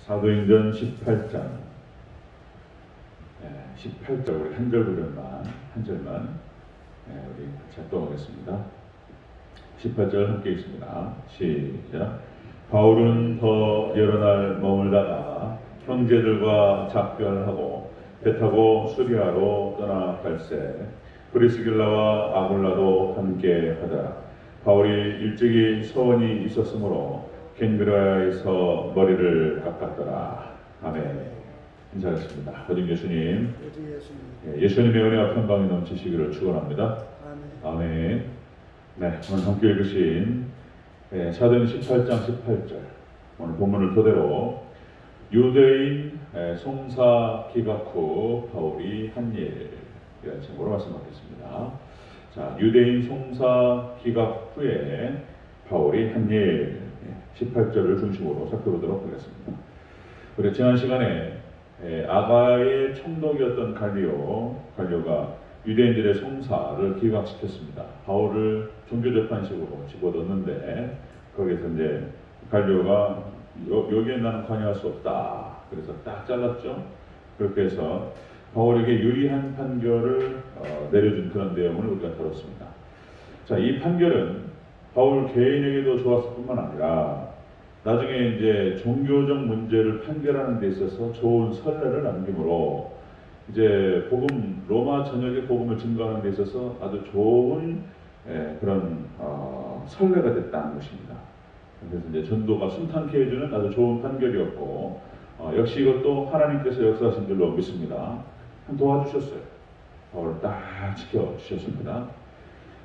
사도행전 18장 18절 우리 한 절만 우리 같이 합독하겠습니다. 18절 함께 읽습니다. 시작. 바울은 더 여러 날 머물다가 형제들과 작별하고 배 타고 수리아로 떠나갈새 브리스길라와 아굴라도 함께 하더라. 바울이 일찍이 소원이 있었으므로 겐그라에서 머리를 깎았더라. 아멘. 인사하겠습니다. 거듭 예수님, 예수님의 은혜와 평강이 넘치시기를 축원합니다. 아멘. 네, 오늘 함께 읽으신 사도행 18장 18절 오늘 본문을 토대로 유대인 송사 기각 후 바울이 한 일이라는 제목으로 말씀하겠습니다. 자, 유대인 송사 기각 후에 바울이 한 일 18절을 중심으로 살펴보도록 하겠습니다. 우리 지난 시간에 아가의 총독이었던 갈리오가 유대인들의 송사를 기각시켰습니다. 바울을 종교재판식으로 집어넣는데 거기에서 이제 갈리오가 여기에 나는 관여할 수 없다. 그래서 딱 잘랐죠. 그렇게 해서 바울에게 유리한 판결을 내려준 그런 내용을 우리가 들었습니다. 자, 이 판결은 바울 개인에게도 좋았을 뿐만 아니라 나중에 이제 종교적 문제를 판결하는 데 있어서 좋은 선례를 남김으로 이제 로마 전역의 복음을 증거하는 데 있어서 아주 좋은 그런 선례가 됐다는 것입니다. 그래서 이제 전도가 순탄케 해주는 아주 좋은 판결이었고 역시 이것도 하나님께서 역사하신 줄로 믿습니다. 도와주셨어요. 바울을 딱 지켜주셨습니다.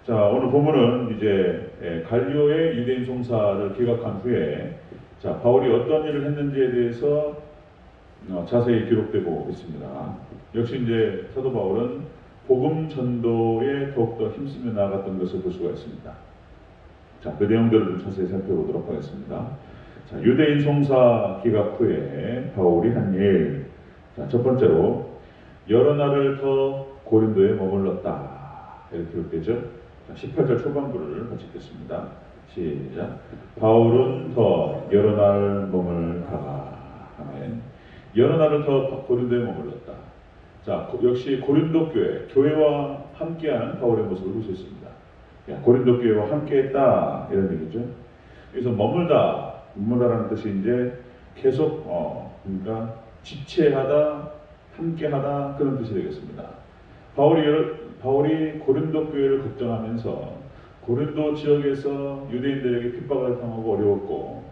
자, 오늘 본문은 이제 갈리오의 유대인 송사를 기각한 후에 자, 바울이 어떤 일을 했는지에 대해서 자세히 기록되고 있습니다. 역시 이제 사도 바울은 복음 전도에 더욱더 힘쓰며 나아갔던 것을 볼 수가 있습니다. 자, 그 내용들을 좀 자세히 살펴보도록 하겠습니다. 자, 유대인 송사 기각 후에 바울이 한 일. 자, 첫 번째로 여러 날을 더 고린도에 머물렀다. 이렇게 기록되죠. 18절 초반부를 같이 읽겠습니다. 시작. 바울은 더 여러 날 머물다가 아멘. 여러 날을 더 고린도에 머물렀다. 자, 역시 고린도 교회와 함께하는 바울의 모습을 볼 수 있습니다. 고린도 교회와 함께했다 이런 얘기죠. 그래서 머물다라는 뜻이 이제 계속 그러니까 지체하다, 함께하다 그런 뜻이 되겠습니다. 바울이 고린도 교회를 걱정하면서 고린도 지역에서 유대인들에게 핍박을 당하고 어려웠고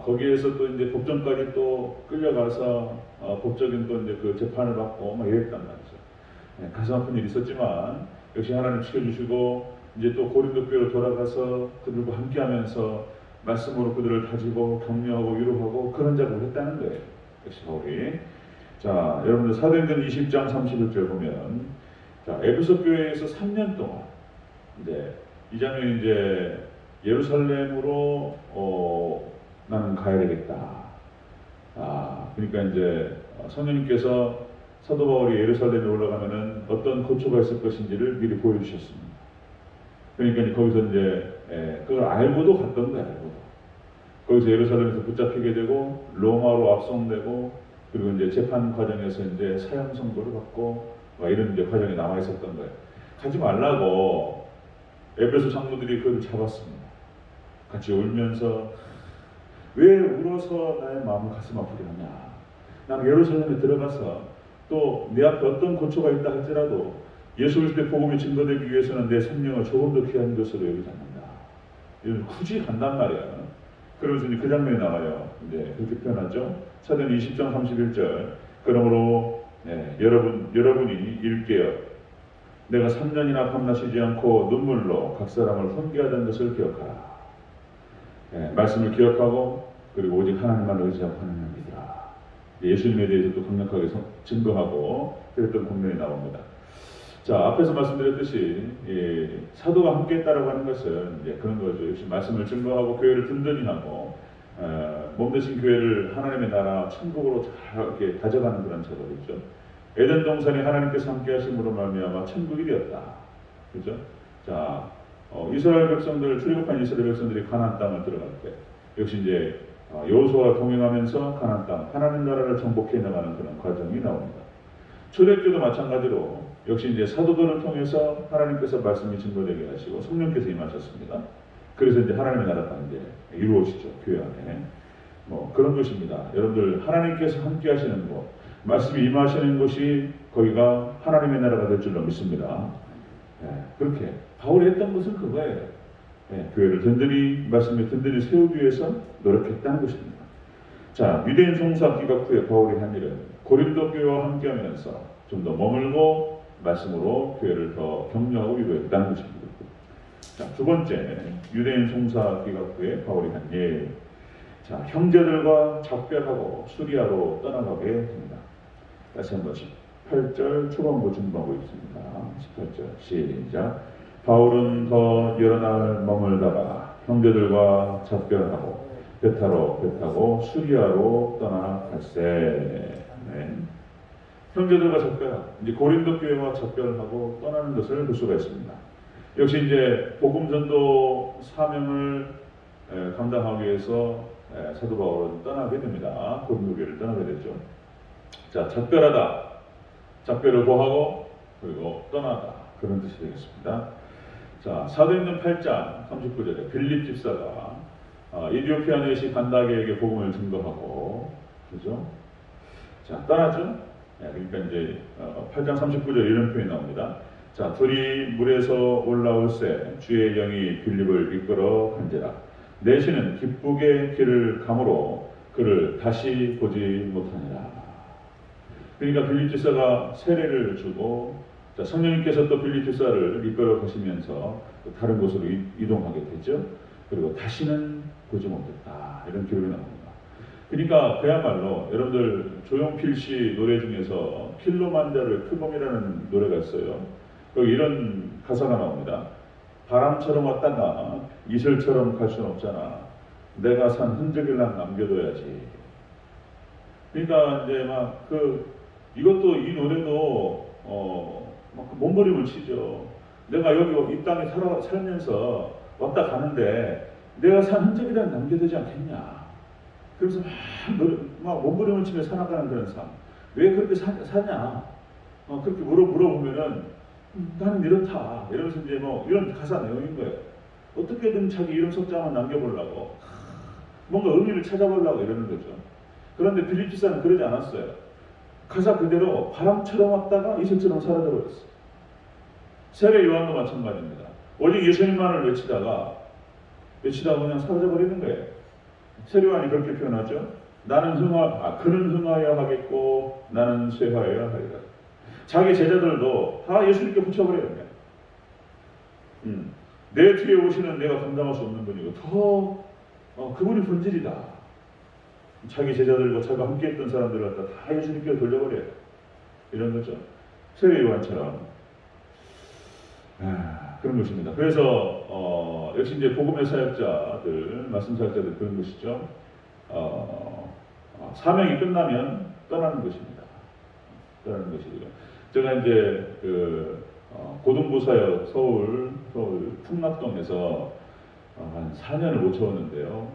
거기에서 또 이제 법정까지 또 끌려가서 법적인 또 이제 그 재판을 받고 막 이랬단 말이죠. 가슴 아픈 일이 있었지만 역시 하나님 지켜주시고 이제 또 고린도 교회로 돌아가서 그들과 함께하면서 말씀으로 그들을 다지고 격려하고 위로하고 그런 작업을 했다는 거예요. 역시 바울이. 자, 여러분들 사도행전 20장 31절 보면 자, 에베소 교회에서 3년 동안 이 장면이 이제 예루살렘으로 나는 가야 되겠다. 그러니까 이제 성령님께서 사도 바울이 예루살렘에 올라가면은 어떤 고초가 있을 것인지를 미리 보여주셨습니다. 그러니까 거기서 이제 그걸 알고도 갔던 거예요. 거기서 예루살렘에서 붙잡히게 되고 로마로 압송되고 그리고 이제 재판 과정에서 이제 사형 선고를 받고 이런 이제 과정이 남아 있었던 거예요. 가지 말라고 에베소 장로들이 그를 잡았습니다. 같이 울면서 왜 울어서 나의 마음을 가슴 아프게 하냐. 나는 예루살렘에 들어가서 또 내 앞에 어떤 고초가 있다 할지라도 예수 그리스도의 복음이 증거되기 위해서는 내 생명을 조금 더 귀한 것으로 여기지 않는다. 이런 굳이 간단 말이야. 그러면서 이제 그 장면이 나와요. 이제 그렇게 표현하죠. 사도행 20장 31절. 그러므로 여러분이 일깨어 내가 3년이나 밤낮 쉬지 않고 눈물로 각 사람을 훈계하던 것을 기억하라. 말씀을 기억하고 그리고 오직 하나님만 의지하고 하나님을 믿으라. 예수님에 대해서도 강력하게 증거하고 그랬던 국면이 나옵니다. 자, 앞에서 말씀드렸듯이 사도가 함께했다라고 하는 것은 이제 그런 거죠. 역시 말씀을 증거하고 교회를 든든히 하고 몸대신 교회를 하나님의 나라 천국으로 잘 이렇게 다져가는 그런 작업이죠. 에덴 동산에 하나님께서 함께 하심으로 말미암아 천국이 되었다. 그죠? 자, 이스라엘 백성들 출애굽한 이스라엘 백성들이 가나안 땅을 들어갈 때 역시 이제 여호수아와 동행하면서 가나안 땅 하나님 나라를 정복해 나가는 그런 과정이 나옵니다. 초대교도 마찬가지로 역시 이제 사도들을 통해서 하나님께서 말씀이 증거되게 하시고 성령께서 임하셨습니다. 그래서 이제 하나님의 나라가 이제 이루어지죠. 교회 안에. 뭐 그런 것입니다. 여러분들 하나님께서 함께 하시는 곳, 말씀이 임하시는 곳이 거기가 하나님의 나라가 될 줄로 믿습니다. 그렇게 바울이 했던 것은 그거예요. 교회를 든든히 말씀에 든든히 세우기 위해서 노력했다는 것입니다. 자, 유대인 송사 기각 후에 바울이 한 일은 고린도 교회와 함께하면서 좀 더 머물고 말씀으로 교회를 더 격려하고 위로했다는 것입니다. 자, 두 번째 유대인 송사 기각 후에 바울이 한 일. 자, 형제들과 작별하고 수리아로 떠나가게 됩니다. 다시 한번 18절 초반부 중반부 있습니다. 18절 시작. 바울은 더 여러 날 머물다가 형제들과 작별하고 배 타고 수리아로 떠나갈세. 네. 형제들과 작별, 이제 고린도 교회와 작별하고 떠나는 것을 볼 수가 있습니다. 역시 이제 복음 전도 사명을 감당하기 위해서 사도 바울은 떠나게 됩니다. 고린도 교회를 떠나게 되죠. 자, 작별하다, 작별을 고하고 그리고 떠나다, 그런 뜻이 되겠습니다. 자, 사도행전 8장 39절에 빌립 집사가 이디오피아 내시 간다게에게 복음을 증거하고, 그죠? 자, 떠나죠? 그러니까 이제 8장 39절 이런 표현이 나옵니다. 자, 둘이 물에서 올라올새 주의 영이 빌립을 이끌어 간지라. 내시는 기쁘게 길을 가므로 그를 다시 보지 못하니라. 그러니까 빌립 집사가 세례를 주고, 자, 성령님께서 또 빌립 집사를 이끌어 가시면서 다른 곳으로 이동하게 되죠. 그리고 다시는 보지 못했다, 이런 기록이 나옵니다. 그러니까 그야말로 여러분들 조용필 씨 노래 중에서 킬로만자로의 표범이라는 노래가 있어요. 거기 이런 가사가 나옵니다. 바람처럼 왔다가 이슬처럼 갈 수는 없잖아. 내가 산 흔적을 남겨둬야지. 그러니까 이제 막 이것도 이 노래도 막 몸부림을 치죠. 내가 여기 이 땅에 살면서 왔다 가는데 내가 산 흔적이라도 남겨두지 않겠냐. 그래서 막 몸부림을 치며 살아가는 그런 삶. 왜 그렇게 사냐? 그렇게 물어보면은 나는 이렇다. 이러면서 이제 뭐 이런 가사 내용인 거예요. 어떻게든 자기 이름 석자만 남겨보려고, 뭔가 의미를 찾아보려고 이러는 거죠. 그런데 빌립 집사는 그러지 않았어요. 가사 그대로 바람처럼 왔다가 이슬처럼 사라져버렸어요. 세례 요한도 마찬가지입니다. 오직 예수님만을 외치다가 그냥 사라져버리는 거예요. 세례 요한이 그렇게 표현하죠. 그는 흥하여야 하겠고 나는 쇠하여야 하리라. 자기 제자들도 다 예수님께 붙여버려야 됩니다. 내 뒤에 오시는 내가 감당할 수 없는 분이고 그분이 본질이다. 자기 제자들과 자기가 함께했던 사람들을 갖다 다 예수님께 돌려버려요. 이런 거죠. 세례 요한처럼 그런 것입니다. 그래서 역시 이제 복음의 사역자들, 말씀 사역자들 그런 것이죠. 사명이 끝나면 떠나는 것입니다. 떠나는 것이고요. 제가 이제 고등부 사역 서울 풍락동에서 한 4년을 못 채웠는데요.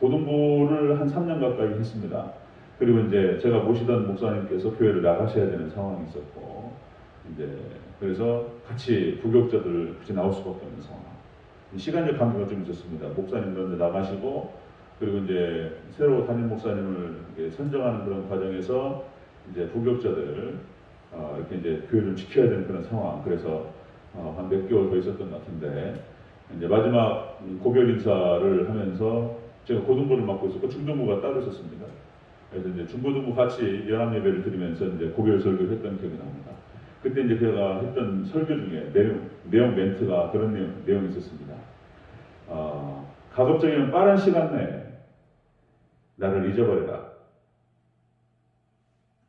고등부를 한 3년 가까이 했습니다. 그리고 이제 제가 모시던 목사님께서 교회를 나가셔야 되는 상황이 있었고, 이제 그래서 같이 부교육자들 같이 나올 수밖에 없는 상황. 시간적 관계가 좀 있었습니다. 목사님도 나가시고, 그리고 이제 새로 담임 목사님을 선정하는 그런 과정에서 이제 부교육자들 이렇게 이제 교회를 지켜야 되는 그런 상황. 그래서 한 몇 개월 더 있었던 것 같은데, 이제 마지막 고별 인사를 하면서 제가 고등부를 맡고 있었고 중등부가 따로 있었습니다. 그래서 이제 중고등부 같이 연합 예배를 드리면서 이제 고별 설교를 했던 기억이 납니다. 그때 이제 제가 했던 설교 중에 내용 멘트가 그런 내용이 있었습니다. 가급적이면 빠른 시간 내에 나를 잊어버려라.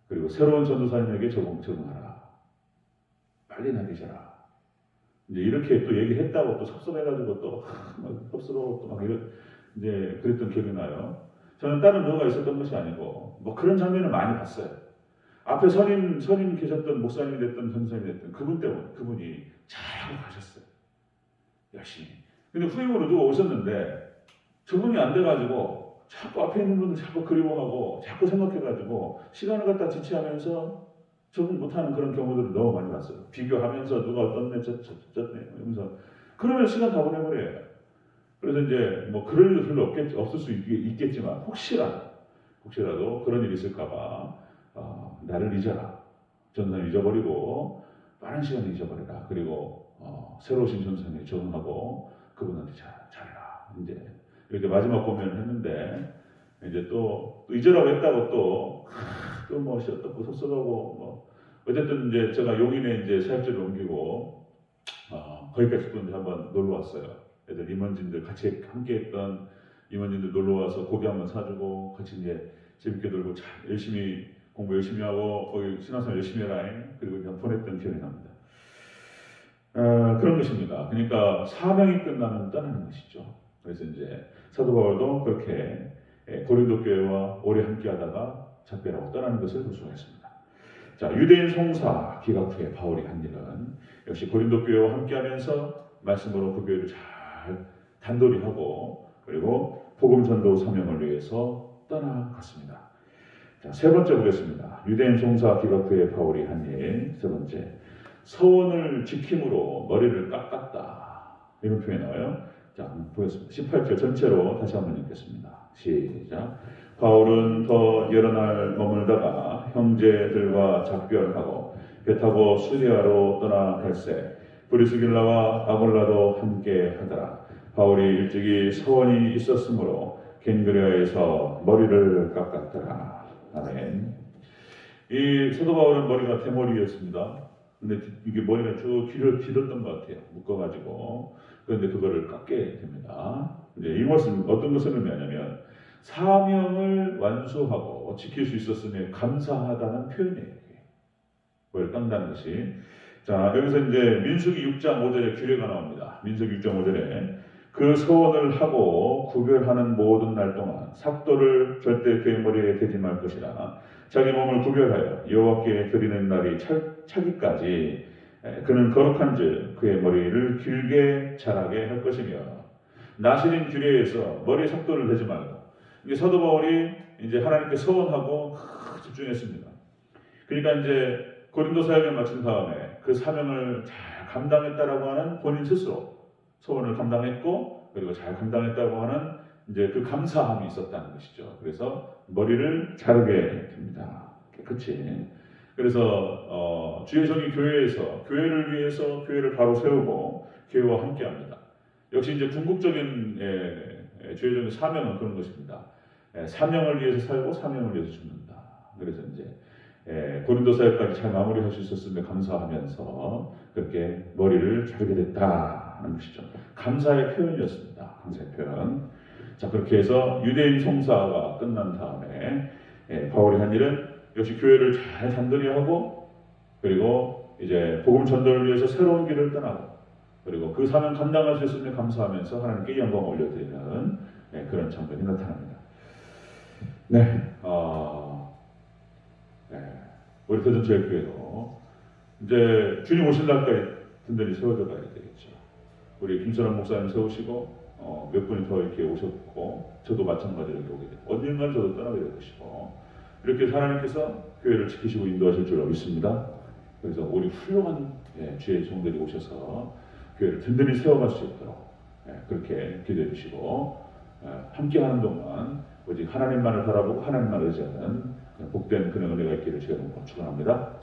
그리고 새로운 전도사님에게 적응하라. 빨리 날 잊어라. 이제 이렇게 또 얘기했다고 또 섭섭해가지고 또 섭섭하고 또 막 이제 그랬던 기억이 나요. 저는 다른 뭐가 있었던 것이 아니고 뭐 그런 장면을 많이 봤어요. 앞에 선임 계셨던 목사님이 됐든 전사님이 됐든 그분이 잘하고 가셨어요. 열심히. 근데 후임으로 누가 오셨는데 적응이 안 돼가지고 자꾸 앞에 있는 분들 자꾸 그리워하고 자꾸 생각해가지고 시간을 갖다 지체하면서 적응 못하는 그런 경우들을 너무 많이 봤어요. 비교하면서 누가 어떻네 저쩌네 이러면서 그러면 시간 다 보내버려요. 그래서 이제 뭐 그럴 일도 별로 없을 수 있겠지만 혹시라도 그런 일이 있을까봐 나를 잊어라. 전선을 잊어버리고 빠른 시간에 잊어버려라. 그리고 새로 오신 전선에 적응하고 그분한테 잘해라. 이제 이렇게 마지막 고면을 했는데 이제 또 잊으라고 했다고 또 뭐 어떻고 섭섭하고 뭐 어쨌든 이제 제가 용인에 이제 사역지를 옮기고 거기까지 또 이제 한번 놀러 왔어요. 애들 임원진들 같이 함께했던 임원진들 놀러 와서 고기 한번 사주고 같이 이제 재밌게 놀고 잘 열심히 공부 열심히 하고 거기 신앙생활 열심히 해라. 그리고 그냥 보냈던 기억이 납니다. 그런 것입니다. 그러니까 사명이 끝나면 떠나는 것이죠. 그래서 이제 사도 바울도 그렇게 고린도 교회와 오래 함께하다가 작별하고 떠나는 것을 볼 수가 있습니다. 자, 유대인 송사 기각 후에 바울이 한 일은 역시 고린도 교회와 함께하면서 말씀으로 그 교회를 잘 단돌이 하고 그리고 복음 전도 사명을 위해서 떠나갔습니다. 자, 세 번째 보겠습니다. 유대인 송사 기각 후에 바울이 한 일, 세 번째 서원을 지킴으로 머리를 깎았다. 이런 표현이 나와요. 자, 보겠습니다. 18절 전체로 다시 한번 읽겠습니다. 시작. 바울은 더 여러 날 머물다가 형제들과 작별하고 배 타고 수리아로 떠나갈새 브리스길라와 아골라도 함께 하더라. 바울이 일찍이 서원이 있었으므로 겐그레아에서 머리를 깎았더라. 아멘. 이 사도 바울은 머리가 대머리였습니다. 근데 이게 머리가 쭉 길었던 것 같아요. 묶어가지고. 그런데 그거를 깎게 됩니다. 이제 이것은 어떤 것을 의미하냐면 사명을 완수하고 지킬 수 있었으니 감사하다는 표현이에요. 머리를 깎는다는 것이. 자, 여기서 이제 민수기 6장 5절에 규례가 나옵니다. 민수기 6장 5절에 그 서원을 하고 구별하는 모든 날 동안 삭도를 절대 그의 머리에 대지 말 것이라. 자기 몸을 구별하여 여호와께 드리는 날이 차기까지 그는 거룩한즉 그의 머리를 길게 자라게 할 것이며 나시린 규례에서 머리에 삭도를 대지 말고 이게 사도 바울이 이제 하나님께 서원하고 집중했습니다. 그러니까 이제 고린도 사역을 마친 다음에 그 사명을 잘 감당했다라고 하는 본인 스스로 소원을 감당했고 그리고 잘 감당했다고 하는 이제 그 감사함이 있었다는 것이죠. 그래서 머리를 자르게 됩니다. 깨끗이. 그래서 주의 종이 교회에서 교회를 위해서 교회를 바로 세우고 교회와 함께합니다. 역시 이제 궁극적인 주의 종의 사명은 그런 것입니다. 사명을 위해서 살고 사명을 위해서 죽는다. 그래서 이제 고린도 사역까지 잘 마무리할 수 있었음에 감사하면서 그렇게 머리를 자르게 됐다는 것이죠. 감사의 표현이었습니다. 감사의 표현. 자, 그렇게 해서 유대인 송사가 끝난 다음에 바울이 한 일은 역시 교회를 잘 단단히 하고 그리고 이제 복음 전도를 위해서 새로운 길을 떠나고 그리고 그 사명 감당할 수 있음에 감사하면서 하나님께 영광을 올려드리는 그런 장면이 나타납니다. 우리 대전체육교회도 이제 주님 오실 날까지 든든히 세워져 가야 되겠죠. 우리 김선환 목사님 세우시고 몇 분이 더 이렇게 오셨고 저도 마찬가지로 이렇게 오게 되고 언젠간 저도 떠나게 될 것이고 이렇게 하나님께서 교회를 지키시고 인도하실 줄 믿습니다. 그래서 우리 훌륭한 주의 종들이 오셔서 교회를 든든히 세워갈 수 있도록 그렇게 기도해 주시고 함께하는 동안 오직 하나님만을 바라보고 하나님만 의지하는 복된 그런 은혜가 있기를 제가 축원합니다.